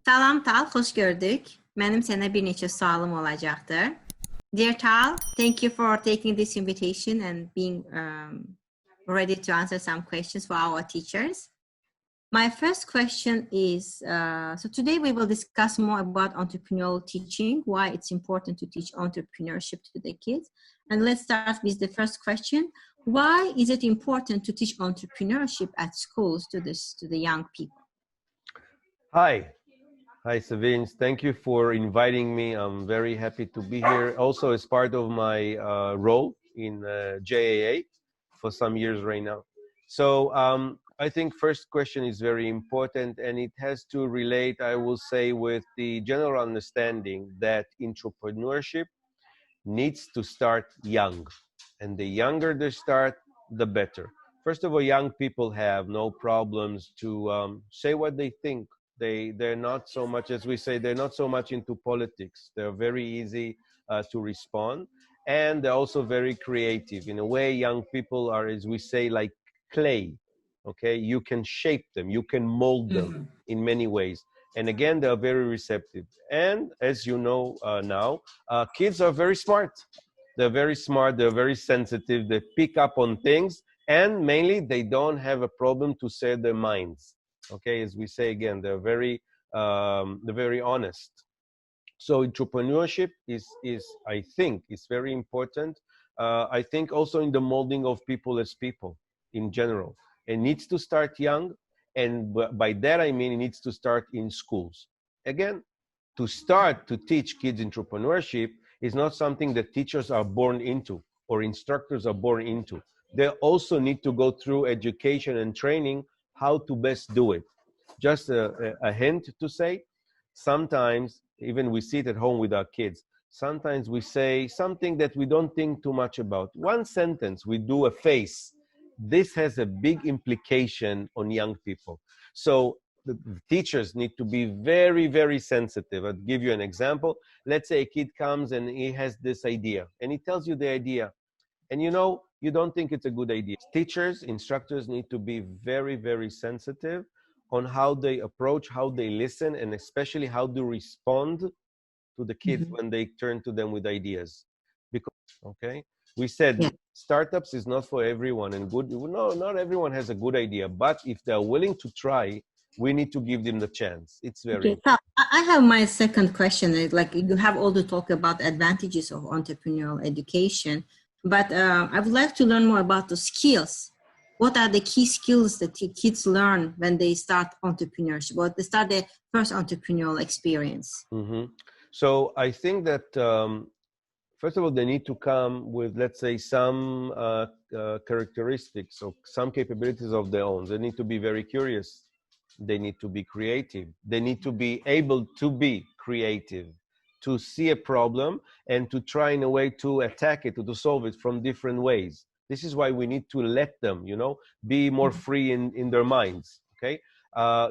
Salam Tal, xoş gördük. Mənim sənə bir neçə sualım olacaqdır. Dear Tal, thank you for taking this invitation and being ready to answer some questions for our teachers. My first question is, so today we will discuss more about entrepreneurial teaching, why it's important to teach entrepreneurship to the kids. And let's start with the first question. Why is it important to teach entrepreneurship at schools to the young people? Hi, Sevinj. Thank you for inviting me. I'm very happy to be here. Also, as part of my role in JAA for some years right now. So I think first question is very important, and it has to relate, I will say, with the general understanding that entrepreneurship needs to start young, and the younger they start, the better. First of all, young people have no problems to say what they think. They're not so much, as we say, they're not so much into politics. They're very easy to respond, and they're also very creative. In a way, young people are, as we say, like clay. Okay, you can shape them, you can mold them in many ways. And again, they're very receptive. And as you know now, kids are very smart. They're very smart, they're very sensitive, they pick up on things, and mainly they don't have a problem to say their minds. Okay, as we say again, they're very honest. So entrepreneurship is I think, is very important. I think also in the molding of people as people in general. It needs to start young, and by that I mean it needs to start in schools. Again, to start to teach kids entrepreneurship is not something that teachers are born into or instructors are born into. They also need to go through education and training how to best do it. Just a hint to say, sometimes, even we see it at home with our kids, sometimes we say something that we don't think too much about. One sentence, we do a face. This has a big implication on young people. So the teachers need to be very, very sensitive. I'll give you an example. Let's say a kid comes and he has this idea, and he tells you the idea, and you know, you don't think it's a good idea. Teachers, instructors need to be very, very sensitive on how they approach, how they listen, and especially how they respond to the kids when they turn to them with ideas. Because, okay, we said startups is not for everyone, and good. No, not everyone has a good idea, but if they're willing to try, we need to give them the chance. It's very important. I have my second question. Like, you have all the talk about advantages of entrepreneurial education, but I would like to learn more about the skills. What are the key skills that kids learn when they start entrepreneurship, or they start their first entrepreneurial experience? So I think that first of all, they need to come with, let's say, some characteristics or some capabilities of their own. They need to be very curious. They need to be creative. They need to be able to be creative, to see a problem and to try in a way to attack it, to solve it from different ways. This is why we need to let them, you know, be more free in their minds, okay?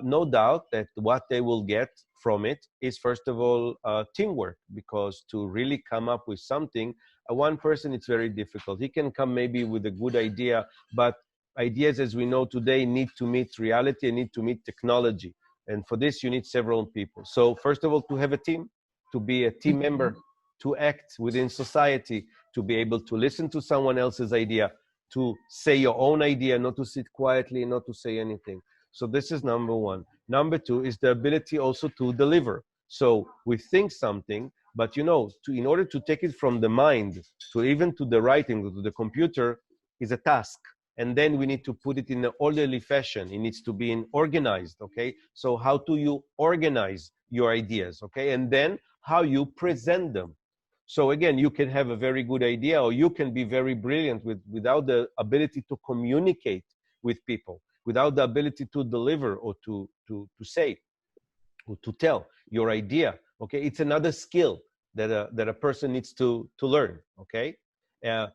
No doubt that what they will get from it is, first of all, teamwork, because to really come up with something, one person, it's very difficult. He can come maybe with a good idea, but ideas, as we know today, need to meet reality and need to meet technology. And for this, you need several people. So first of all, to have a team, to be a team member, to act within society, to be able to listen to someone else's idea, to say your own idea, not to sit quietly, not to say anything. So this is number one. Number two is the ability also to deliver. So we think something, but you know, in order to take it from the mind to even to the writing, to the computer, is a task. And then we need to put it in an orderly fashion. It needs to be organized, okay? So how do you organize your ideas, okay? And then how you present them. So again, you can have a very good idea, or you can be very brilliant without the ability to communicate with people, without the ability to deliver or to say or to tell your idea, okay? It's another skill that a person needs to learn, okay?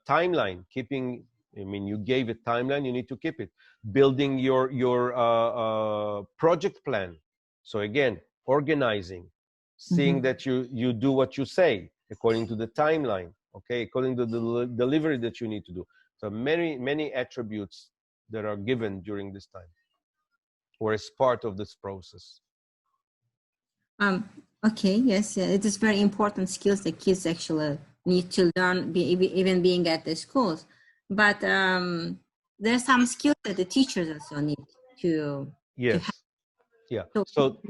Timeline, keeping, I mean, you gave a timeline, you need to keep it. Building your project plan. So again, organizing, seeing that you do what you say according to the timeline, okay, according to the delivery that you need to do. So many attributes that are given during this time or as part of this process. Okay, yes, it is very important skills that kids actually need to learn, even being at the schools. But there are some skills that the teachers also need to have. Yes. Yeah. So, So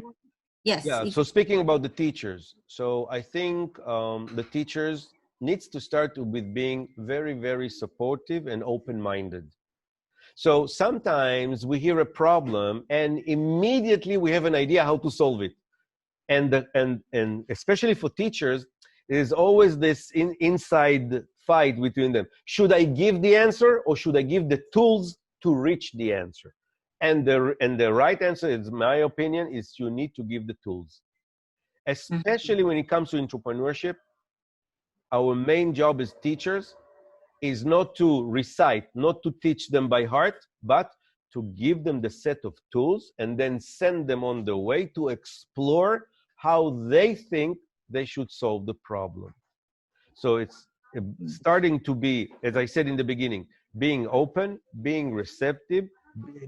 yes. yeah. So speaking about the teachers, so I think the teachers needs to start with being very, very supportive and open-minded. So sometimes we hear a problem and immediately we have an idea how to solve it. And especially for teachers, there's always this inside fight between them. Should I give the answer or should I give the tools to reach the answer? And the right answer, in my opinion, is you need to give the tools. Especially when it comes to entrepreneurship, our main job as teachers is not to recite, not to teach them by heart, but to give them the set of tools and then send them on the way to explore how they think they should solve the problem. So it's starting to be, as I said in the beginning, being open, being receptive,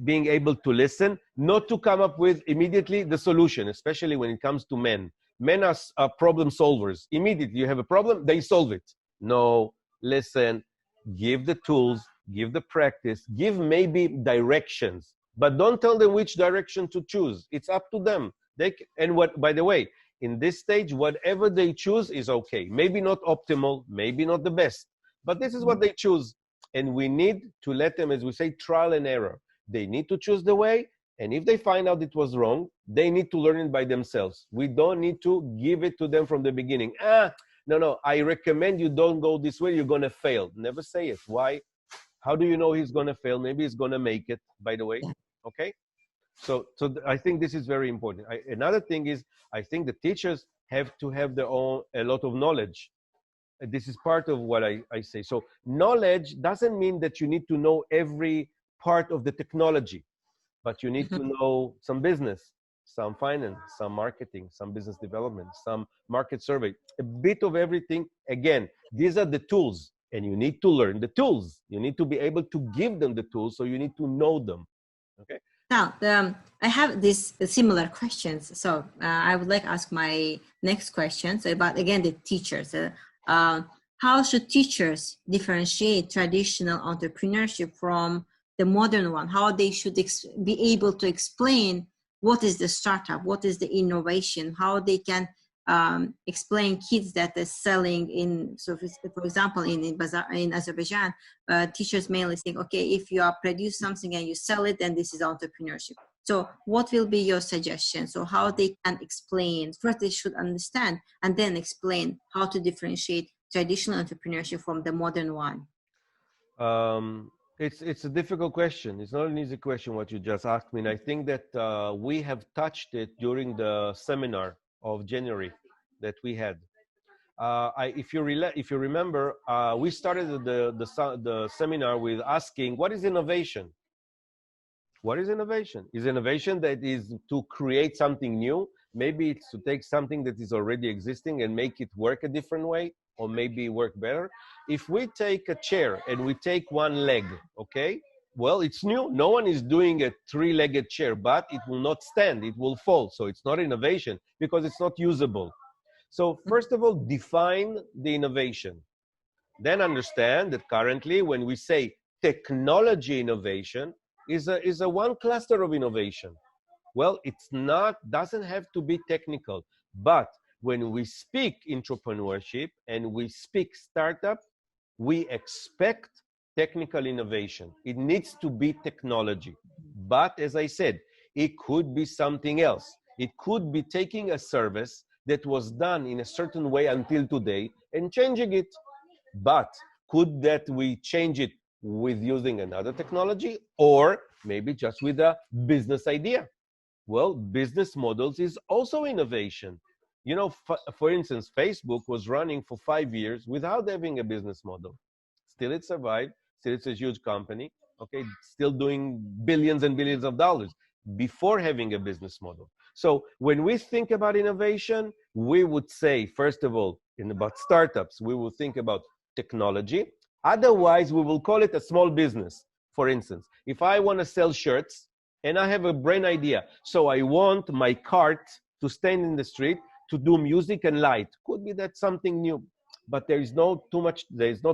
being able to listen, not to come up with immediately the solution, especially when it comes to men. Men are problem solvers. Immediately you have a problem, they solve it. No, listen, give the tools, give the practice, give maybe directions, but don't tell them which direction to choose. It's up to them. And what, by the way, in this stage, whatever they choose is okay. Maybe not optimal, maybe not the best, but this is what they choose. And we need to let them, as we say, trial and error. They need to choose the way. And if they find out it was wrong, they need to learn it by themselves. We don't need to give it to them from the beginning. No, I recommend you don't go this way. You're going to fail. Never say it. Why? How do you know he's going to fail? Maybe he's going to make it, by the way. Okay? So I think this is very important. Another thing is, I think the teachers have to have their own, a lot of knowledge. This is part of what I say. So knowledge doesn't mean that you need to know every part of the technology, but you need to know some business, some finance, some marketing, some business development, some market survey, a bit of everything. Again, these are the tools, and you need to learn the tools. You need to be able to give them the tools, so you need to know them. Okay. Now, I have these similar questions. So I would like to ask my next questions about, again, the teachers. How should teachers differentiate traditional entrepreneurship from the modern one? How they should be able to explain what is the startup, what is the innovation, how they can explain kids that are selling in, so for example, in Azerbaijan, teachers mainly think, okay, if you are produce something and you sell it, then this is entrepreneurship. So what will be your suggestion? So how they can explain, first they should understand and then explain how to differentiate traditional entrepreneurship from the modern one. It's a difficult question. It's not an easy question what you just asked me. And I think that we have touched it during the seminar of January that we had. If you remember, we started the seminar with asking, what is innovation? What is innovation? Is innovation that is to create something new? Maybe it's to take something that is already existing and make it work a different way, or maybe work better. If we take a chair and we take one leg, okay, well, it's new. No one is doing a three-legged chair, but it will not stand, it will fall. So it's not innovation because it's not usable. So first of all, define the innovation. Then understand that currently when we say technology innovation is a one cluster of innovation. Well, doesn't have to be technical, but when we speak entrepreneurship and we speak startup, we expect technical innovation. It needs to be technology. But as I said, it could be something else. It could be taking a service that was done in a certain way until today and changing it. But could that we change it with using another technology, or maybe just with a business idea? Well, business models is also innovation. You know, for instance, Facebook was running for 5 years without having a business model. Still it survived. Still it's a huge company. Okay, still doing billions and billions of dollars before having a business model. So when we think about innovation, we would say, first of all, about startups, we will think about technology. Otherwise, we will call it a small business. For instance, if I want to sell shirts and I have a brain idea, so I want my cart to stand in the street, to do music and light. Could be that something new, but there is no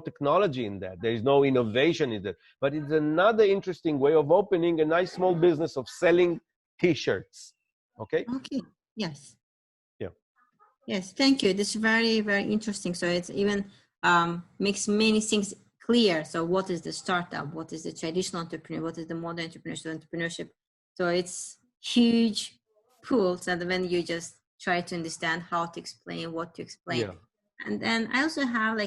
technology in that. There is no innovation in that. But it's another interesting way of opening a nice small business of selling T-shirts. Okay? Okay. Yes. Yeah. Yes. Thank you. This is very, very interesting. So it's even makes many things clear. So what is the startup? What is the traditional entrepreneur? What is the modern entrepreneurship? So it's huge pools, and when you just try to understand how to explain, what to explain. Yeah. And then I also have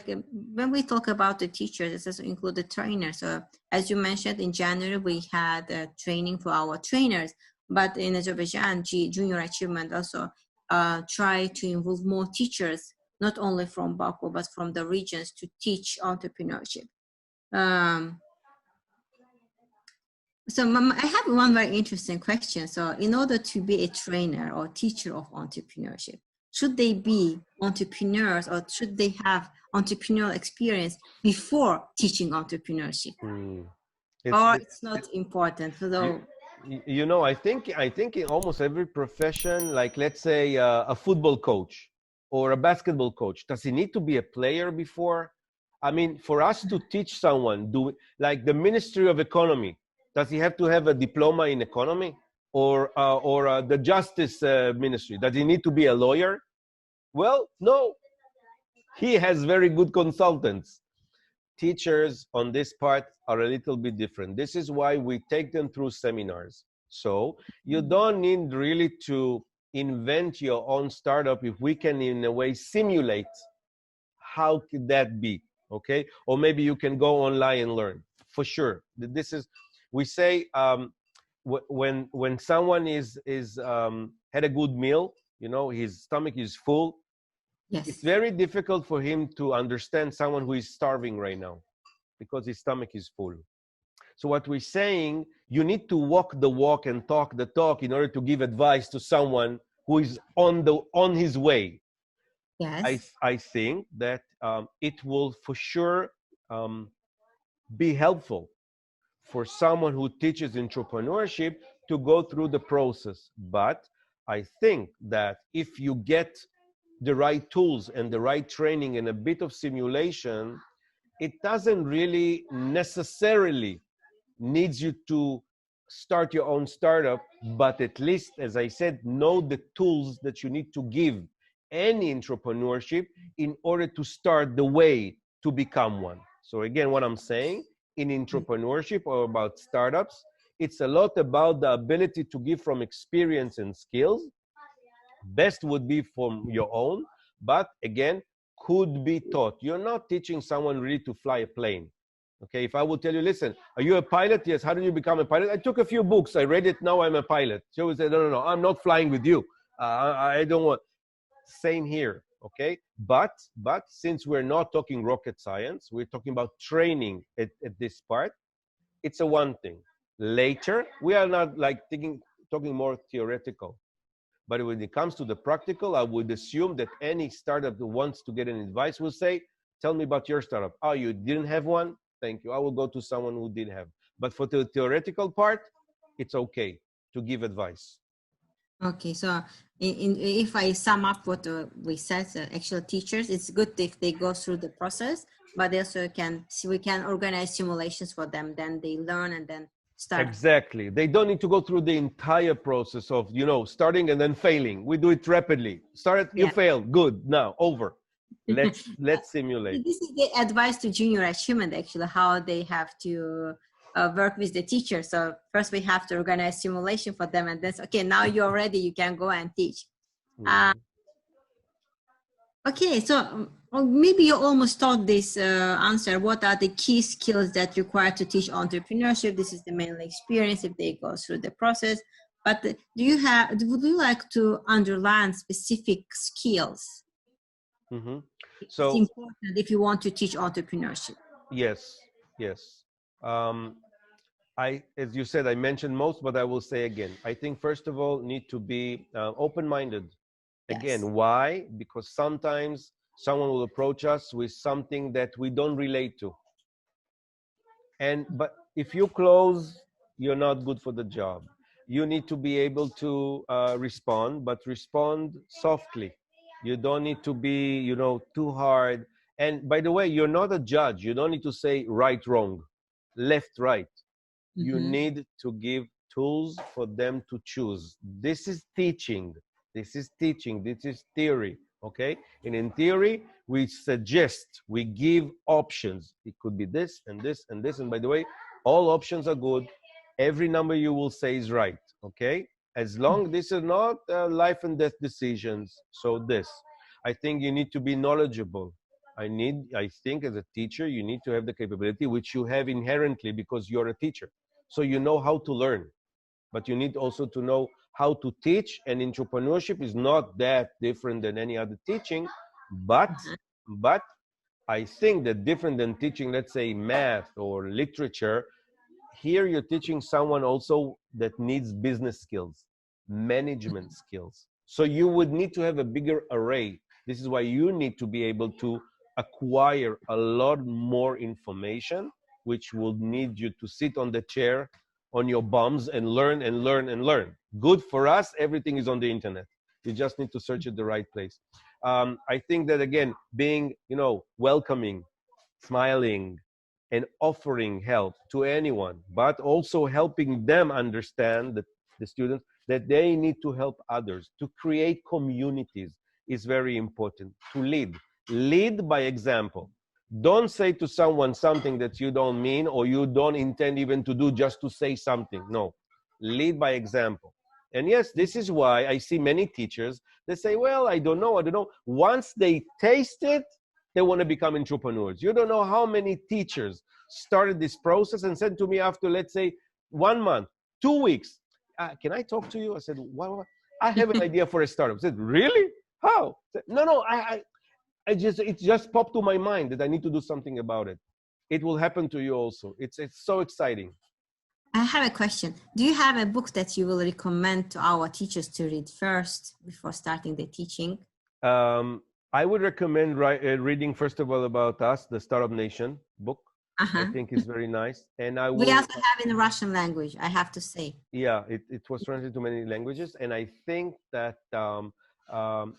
when we talk about the teachers, it also include the trainers. So as you mentioned, in January, we had a training for our trainers, but in Azerbaijan, Junior Achievement also try to involve more teachers, not only from Baku, but from the regions, to teach entrepreneurship. So I have one very interesting question. So in order to be a trainer or teacher of entrepreneurship, should they be entrepreneurs or should they have entrepreneurial experience before teaching entrepreneurship? It's not important? So, you know, I think in almost every profession, like let's say a football coach or a basketball coach, does he need to be a player before? I mean, for us to teach someone, like the Ministry of Economy, does he have to have a diploma in economy? Or the Justice Ministry, does he need to be a lawyer? Well, no. He has very good consultants. Teachers on this part are a little bit different. This is why we take them through seminars. So you don't need really to invent your own startup if we can in a way simulate how could that be, okay? Or maybe you can go online and learn, for sure. This is, we say when someone had a good meal, you know, his stomach is full, yes. It's very difficult for him to understand someone who is starving right now because his stomach is full. So what we're saying, you need to walk the walk and talk the talk in order to give advice to someone who is on his way. Yes. I think that it will for sure be helpful for someone who teaches entrepreneurship to go through the process. But I think that if you get the right tools and the right training and a bit of simulation, it doesn't really necessarily needs you to start your own startup, but at least, as I said, know the tools that you need to give any entrepreneurship in order to start the way to become one. So again, what I'm saying in entrepreneurship or about startups, it's a lot about the ability to give from experience and skills. Best would be from your own, but again, could be taught. You're not teaching someone really to fly a plane. Okay, if I would tell you, listen, are you a pilot? Yes. How did you become a pilot? I took a few books. I read it. Now I'm a pilot. So we said, no, I'm not flying with you. I don't want. Same here. Okay, but since we're not talking rocket science, we're talking about training at this part. It's a one thing. Later, we are not like talking more theoretical. But when it comes to the practical, I would assume that any startup that wants to get an advice will say, tell me about your startup. Oh, you didn't have one? Thank you. I will go to someone who did have. But for the theoretical part, it's okay to give advice. Okay, so if I sum up what we said, actual teachers, it's good if they go through the process, but also we can organize simulations for them. Then they learn and then start. Exactly. They don't need to go through the entire process of, you know, starting and then failing. We do it rapidly. Start, you fail, good, now over. Let's simulate. This is the advice to junior achievement, actually, how they have to work with the teacher. So first we have to organize simulation for them, and then okay, now you're ready, you can go and teach. Okay, so maybe you almost taught this answer. What are the key skills that require to teach entrepreneurship? This is the main experience if they go through the process. But would you like to underline specific skills? So it's important if you want to teach entrepreneurship. Yes. As you said, I mentioned most, but I will say again, I think first of all, need to be open-minded. Again, why? Because sometimes someone will approach us with something that we don't relate to. But if you close, you're not good for the job. you need to be able to respond, but respond softly. You don't need to be, you know, too hard. And by the way, you're not a judge. You don't need to say right, wrong, left, right. You need to give tools for them to choose. This is teaching. This is teaching. This is theory. Okay? And in theory, we suggest, we give options. It could be this and this and this. And by the way, all options are good. Every number you will say is right. Okay? As long this is not life and death decisions. So this, I think you need to be knowledgeable. I think as a teacher, you need to have the capability, which you have inherently because you're a teacher. So you know how to learn, but you need also to know how to teach. And entrepreneurship is not that different than any other teaching, but I think that different than teaching, let's say, math or literature, here you're teaching someone also that needs business skills, management skills. So you would need to have a bigger array. This is why you need to be able to acquire a lot more information, which will need you to sit on the chair on your bums and learn and learn and learn. Good for us, everything is on the internet. You just need to search at the right place. I think that, again, being, you know, welcoming, smiling, and offering help to anyone, but also helping them understand, that the students, that they need to help others. To create communities is very important. To lead by example. Don't say to someone something that you don't mean or you don't intend even to do just to say something. No, lead by example. And yes, this is why I see many teachers that say, well, I don't know. Once they taste it, they want to become entrepreneurs. You don't know how many teachers started this process and said to me after, let's say, 1 month, 2 weeks, can I talk to you? I said, what? I have an idea for a startup. I said, really? How? I said, no, it just popped to my mind that I need to do something about it. It will happen to you also. It's so exciting. I have a question. Do you have a book that you will recommend to our teachers to read first before starting the teaching? I would recommend reading, first of all, about us, the Startup Nation book. I think it's very nice. And we also have in the Russian language, I have to say. Yeah, it was translated to many languages. And I think that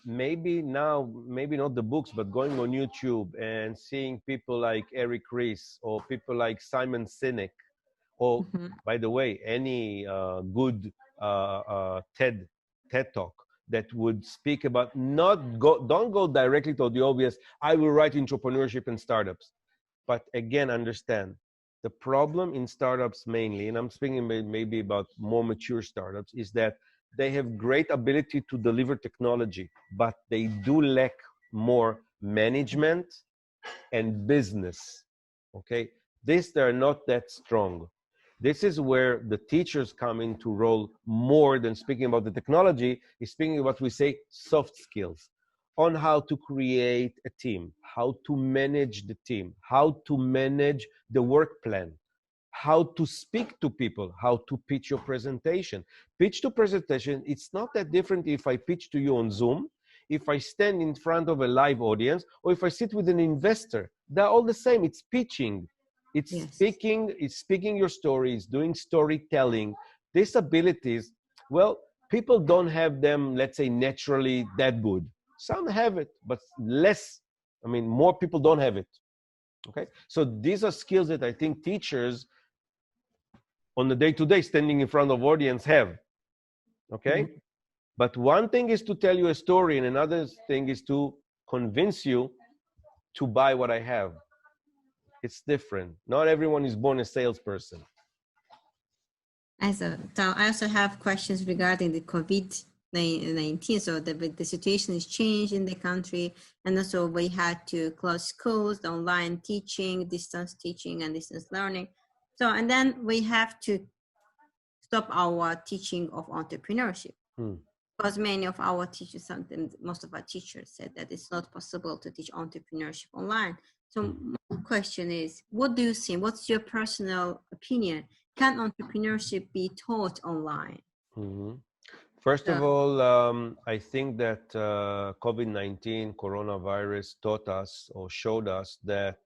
maybe now, maybe not the books, but going on YouTube and seeing people like Eric Ries or people like Simon Sinek, or by the way, any good TED Talk that would speak about, don't go directly to the obvious, I will write entrepreneurship and startups. But again, understand the problem in startups mainly, and I'm speaking maybe about more mature startups, is that they have great ability to deliver technology, but they do lack more management and business. Okay, they're not that strong. This is where the teachers come into role more than speaking about the technology, is speaking about, we say, soft skills on how to create a team, how to manage the team, how to manage the work plan, how to speak to people, how to pitch your presentation. Pitch to presentation, it's not that different if I pitch to you on Zoom, if I stand in front of a live audience, or if I sit with an investor. They're all the same. It's pitching. It's speaking your stories, doing storytelling. These abilities, well, people don't have them, let's say, naturally that good. Some have it, but less. I mean, more people don't have it. Okay, so these are skills that I think teachers on the day-to-day standing in front of audience have. Okay, but one thing is to tell you a story, and another thing is to convince you to buy what I have. It's different. Not everyone is born a salesperson. I also have questions regarding the COVID-19. So the situation is changed in the country, and also we had to close schools, the online teaching, distance teaching, and distance learning. So, and then we have to stop our teaching of entrepreneurship. Because many of our teachers, most of our teachers said that it's not possible to teach entrepreneurship online. So my question is, what do you think? What's your personal opinion? Can entrepreneurship be taught online? First of all, I think that COVID-19 coronavirus taught us or showed us that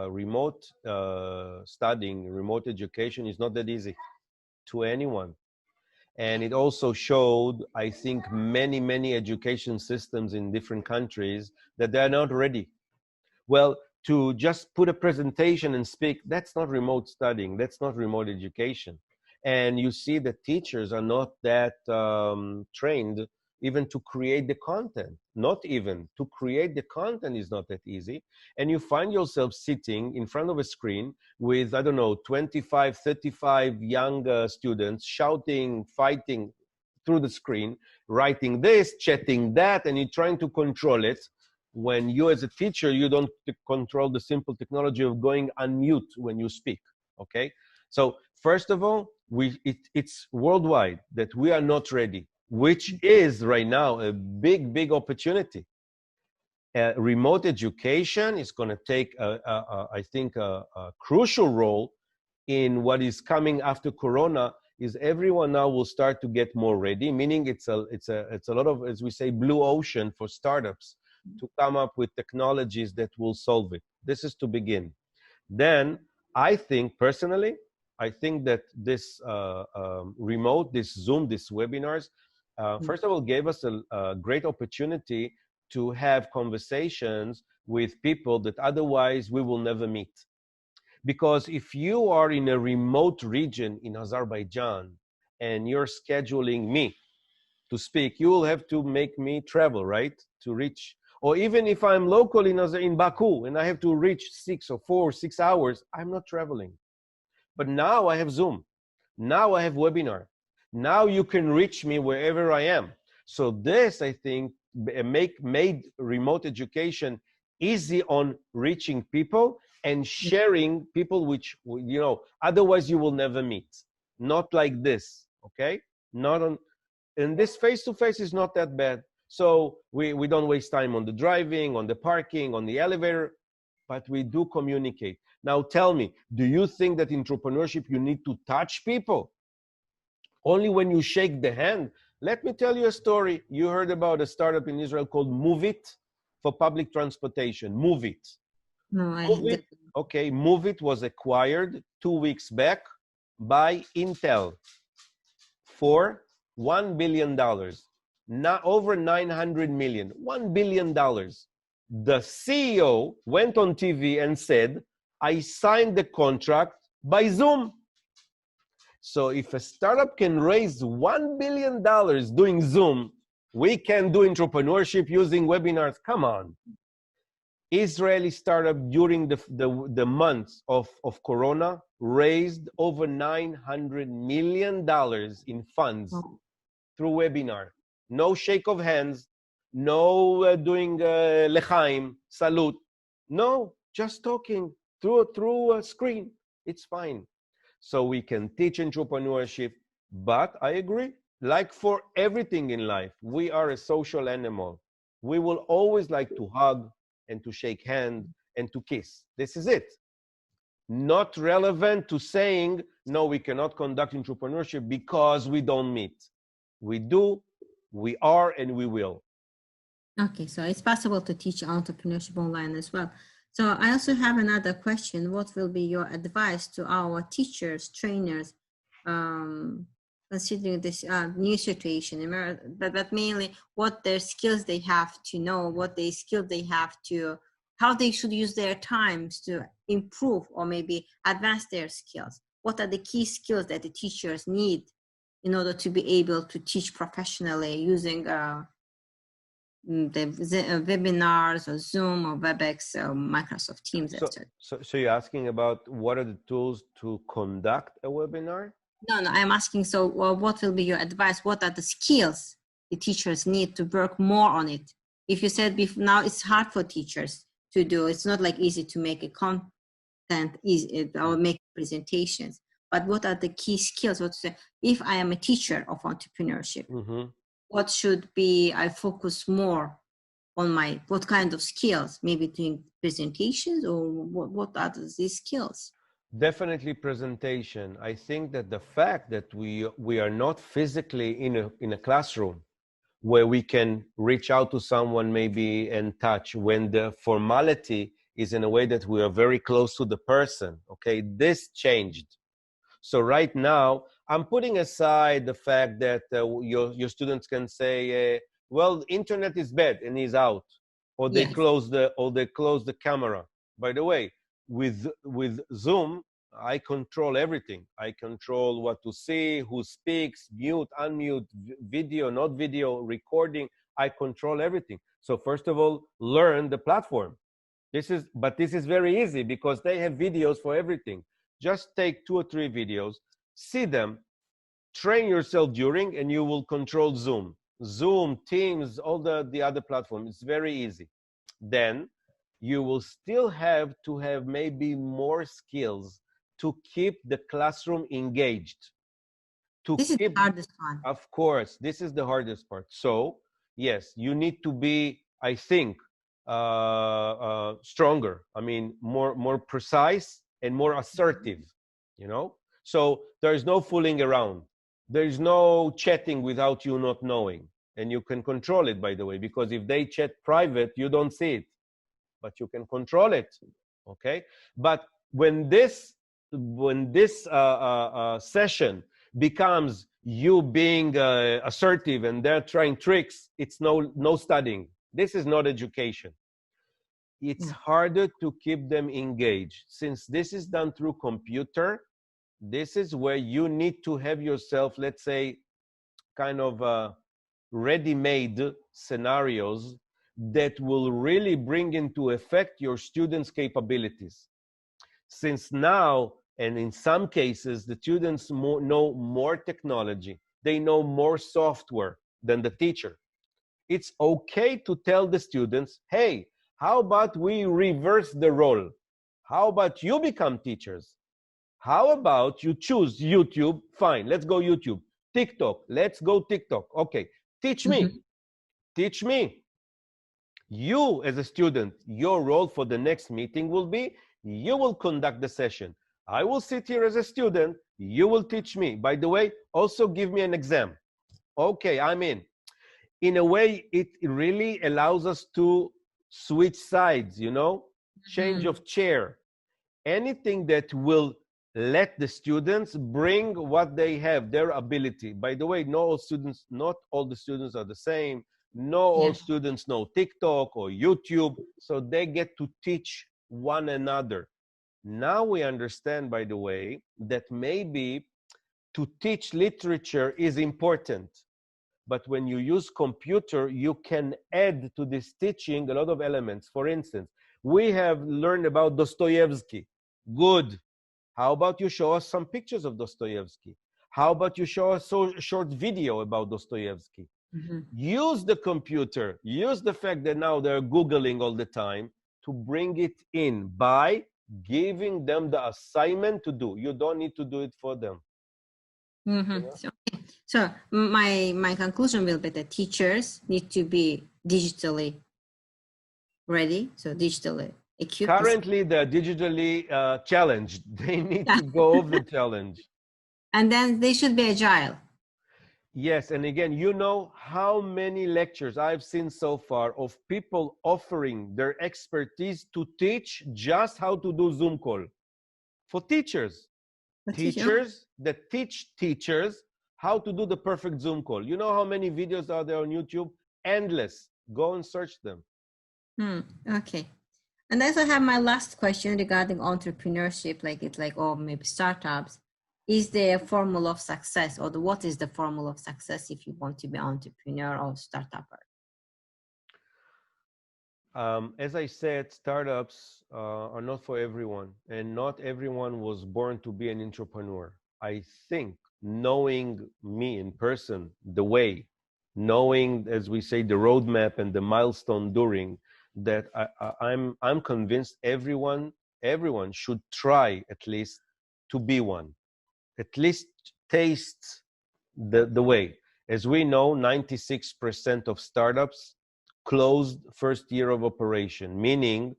remote studying, remote education is not that easy to anyone. And it also showed, I think, many education systems in different countries that they're not ready. Well, to just put a presentation and speak, that's not remote studying, that's not remote education. And you see that teachers are not that trained even to create the content. Not even to create the content is not that easy. And you find yourself sitting in front of a screen with, I don't know, 25, 35 young students shouting, fighting through the screen, writing this, chatting that, and you're trying to control it. When you as a teacher, you don't control the simple technology of going unmute when you speak, okay? So first of all, it's worldwide that we are not ready, which is right now a big opportunity. Remote education is going to take, I think, a crucial role in what is coming after Corona. Is everyone now will start to get more ready, meaning it's a lot of, as we say, blue ocean for startups to come up with technologies that will solve it. This is to begin. Then I think personally, I think that this remote, this Zoom, these webinars, first of all, gave us a great opportunity to have conversations with people that otherwise we will never meet. Because if you are in a remote region in Azerbaijan and you're scheduling me to speak, you will have to make me travel, right? To reach, or even if I'm local in Baku and I have to reach 6 or 4 or 6 hours, I'm not traveling. But now I have Zoom. Now I have webinar. Now you can reach me wherever I am. So this, I think, made remote education easy on reaching people and sharing people which, you know, otherwise you will never meet. Not like this, okay? Not on, and this face-to-face is not that bad. So we don't waste time on the driving, on the parking, on the elevator, but we do communicate. Now tell me, do you think that in entrepreneurship you need to touch people? Only when you shake the hand? Let me tell you a story. You heard about a startup in Israel called Moveit for public transportation. Moveit. No, I Moveit, okay, Moveit was acquired 2 weeks back by Intel for $1 billion. Now over 900 million, $1 billion. The CEO went on TV and said, I signed the contract by Zoom. So if a startup can raise $1 billion doing Zoom, we can do entrepreneurship using webinars. Come on. Israeli startup during the months of Corona raised over $900 million in funds through webinar. No shake of hands, no doing lechaim, salute. No, just talking through a screen. It's fine. So we can teach entrepreneurship, but I agree, like for everything in life, we are a social animal. We will always like to hug and to shake hands and to kiss. This is it. Not relevant to saying, no, we cannot conduct entrepreneurship because we don't meet. We do, we are, and we will. Okay, so it's possible to teach entrepreneurship online as well. So I also have another question. What will be your advice to our teachers, trainers, considering this new situation, but mainly what their skills they have to know, what their skills they have to, how they should use their times to improve or maybe advance their skills? What are the key skills that the teachers need in order to be able to teach professionally using the webinars or Zoom or WebEx or Microsoft Teams, etc. So you're asking about what are the tools to conduct a webinar? No, I'm asking, so what will be your advice? What are the skills the teachers need to work more on it? If you said now it's hard for teachers to do, it's not like easy to make a content easy or make presentations, but what are the key skills? If I am a teacher of entrepreneurship, what should be, I focus more on what kind of skills, maybe doing presentations, or what are these skills? Definitely presentation. I think that the fact that we are not physically in a classroom where we can reach out to someone maybe and touch, when the formality is in a way that we are very close to the person, okay, this changed. So right now, I'm putting aside the fact that your students can say, well, the internet is bad and he's out, or they Yes. close the camera. By the way, with Zoom, I control everything. I control what to see, who speaks, mute, unmute, video, not video, recording. I control everything. So first of all, learn the platform. This is very easy because they have videos for everything. Just take 2 or 3 videos, see them, train yourself during, and you will control Zoom, Teams, all the other platforms. It's very easy. Then you will still have to have maybe more skills to keep the classroom engaged. This is the hardest one. Of course, this is the hardest part. So yes, you need to be, I think, stronger. I mean, more precise and more assertive, you know? So there's no fooling around. There's no chatting without you not knowing. And you can control it, by the way, because if they chat private, you don't see it, but you can control it, okay? But when this session becomes you being assertive and they're trying tricks, it's no studying. This is not education. It's harder to keep them engaged. Since this is done through computer, this is where you need to have yourself, let's say, kind of ready-made scenarios that will really bring into effect your students' capabilities. Since now, and in some cases, the students know more technology, they know more software than the teacher. It's okay to tell the students, hey, how about we reverse the role? How about you become teachers? How about you choose YouTube? Fine, let's go YouTube. TikTok, let's go TikTok. Okay, teach me. Teach me. You as a student, your role for the next meeting will be, you will conduct the session. I will sit here as a student, you will teach me. By the way, also give me an exam. Okay, I'm in. In a way, it really allows us to switch sides, you know, change of chair. Anything that will let the students bring what they have, their ability. By the way, not all the students are the same. Not all students know TikTok or YouTube, so they get to teach one another. Now we understand, by the way, that maybe to teach literature is important. But when you use computer, you can add to this teaching a lot of elements. For instance, we have learned about Dostoevsky. Good. How about you show us some pictures of Dostoevsky? How about you show us a short video about Dostoevsky? Use the computer. Use the fact that now they're Googling all the time to bring it in by giving them the assignment to do. You don't need to do it for them. You know? So my conclusion will be that teachers need to be digitally ready, so digitally equipped. Currently, they're digitally challenged. They need to go over the challenge. And then they should be agile. Yes, and again, you know how many lectures I've seen so far of people offering their expertise to teach just how to do Zoom call. For teachers. Teachers that teach teachers how to do the perfect Zoom call. You know how many videos are there on YouTube? Endless. Go and search them. Okay. And I also have my last question regarding entrepreneurship, or maybe startups. Is there a formula of success, or what is the formula of success if you want to be an entrepreneur or startupper? As I said, startups are not for everyone, and not everyone was born to be an entrepreneur. I think knowing me in person, the way, knowing, as we say, the roadmap and the milestone during that, I'm convinced everyone should try at least to be one, at least taste the way. As we know, 96% of startups closed first year of operation, meaning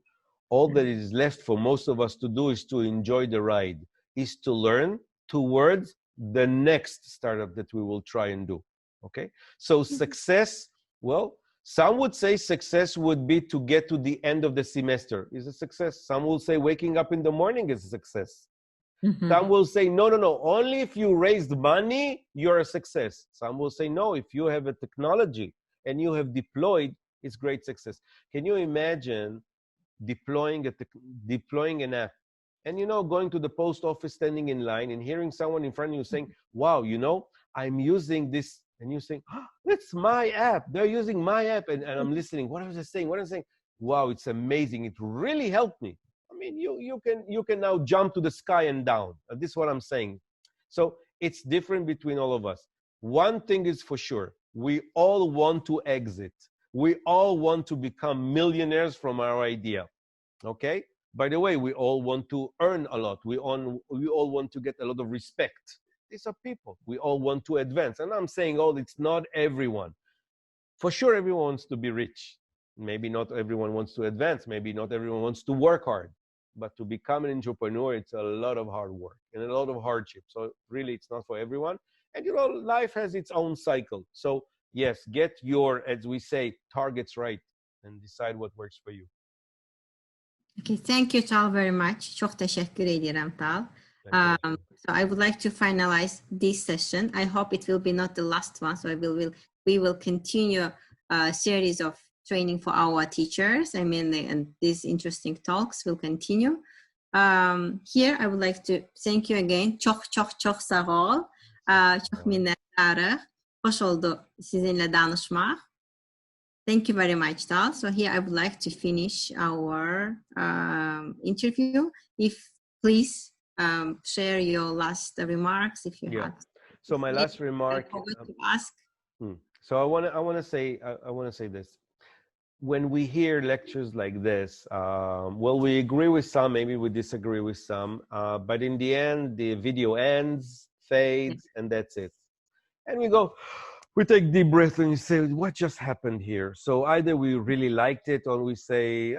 all that is left for most of us to do is to enjoy the ride, is to learn towards the next startup that we will try and do. Okay, so success, well, some would say success would be to get to the end of the semester is a success. Some will say waking up in the morning is a success. Mhm. Some will say, no, no, no, only if you raised money, you're a success. Some will say, no, if you have a technology and you have deployed, it's great success. Can you imagine deploying an app and, going to the post office, standing in line and hearing someone in front of you saying, wow, I'm using this, and you saying, oh, that's my app. They're using my app. And I'm listening. What was I saying? What am I saying? Wow, it's amazing. It really helped me. I mean, you can now jump to the sky and down. This is what I'm saying. So it's different between all of us. One thing is for sure. We all want to exit. We all want to become millionaires from our idea. Okay? By the way, we all want to earn a lot. We all want to get a lot of respect. These are people. We all want to advance. And I'm saying, it's not everyone. For sure, everyone wants to be rich. Maybe not everyone wants to advance. Maybe not everyone wants to work hard. But to become an entrepreneur, it's a lot of hard work and a lot of hardship. So really, it's not for everyone. And, life has its own cycle. So yes, get your, as we say, targets right and decide what works for you. Okay, thank you Tal very much. Çok teşekkür ederim Tal. So I would like to finalize this session. I hope it will be not the last one. So we will continue a series of training for our teachers. I mean, and these interesting talks will continue. Here, I would like to thank you again. Çok sağ ol. Çok minnettarım. Hoş oldu sizinle danışmak. Thank you very much, Tal. So here I would like to finish our interview. If please share your last remarks, if you have. So my last remark. I forgot to ask. So I want to say this. When we hear lectures like this, well, we agree with some, maybe we disagree with some, but in the end, the video ends, fades, and that's it. And we take deep breath and you say, what just happened here? So either we really liked it or we say,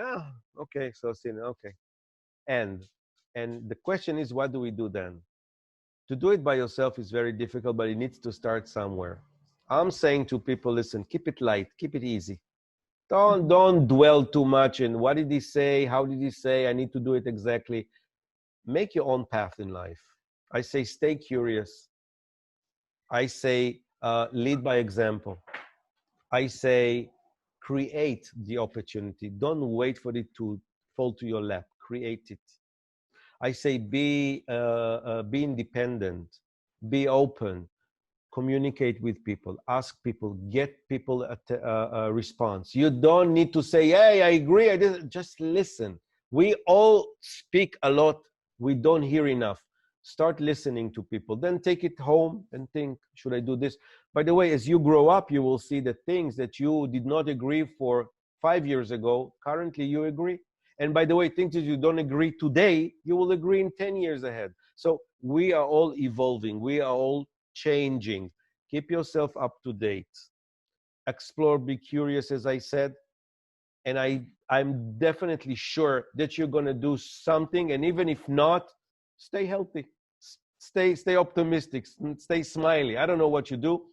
okay, so okay. And the question is, what do we do then? To do it by yourself is very difficult, but it needs to start somewhere. I'm saying to people, listen, keep it light, keep it easy. Don't dwell too much in what did he say, how did he say, I need to do it exactly. Make your own path in life. I say, stay curious. I say, lead by example. I say, create the opportunity. Don't wait for it to fall to your lap. Create it. I say, be independent. Be open. Communicate with people. Ask people. Get people a response. You don't need to say, hey, I agree. I didn't. Just listen. We all speak a lot. We don't hear enough. Start listening to people, then take it home and think, should I do this? By the way, as you grow up, you will see that things that you did not agree for 5 years ago, currently you agree. And by the way, things that you don't agree today, you will agree in 10 years ahead. So we are all evolving. We are all changing. Keep yourself up to date. Explore, be curious, as I said. And I'm definitely sure that you're going to do something. And even if not, stay healthy. Stay optimistic, stay smiley. I don't know what you do.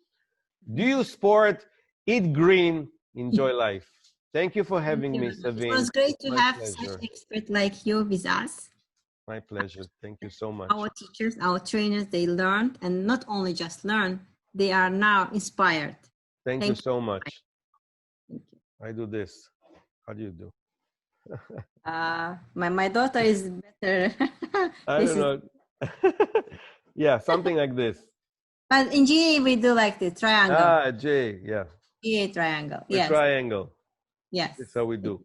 Do sport, eat green, enjoy life. Thank you for having me, Sevinj. It was great to have such an expert like you with us. My pleasure. Thank you so much. Our teachers, our trainers, they learned, and not only just learn, they are now inspired. Thank you so much. Thank you. I do this. How do you do? My daughter is better. I don't know. Yeah, something like this. But in GA, we do like the triangle. J, yeah. GA triangle. Yes. Triangle. Yes. That's how we do.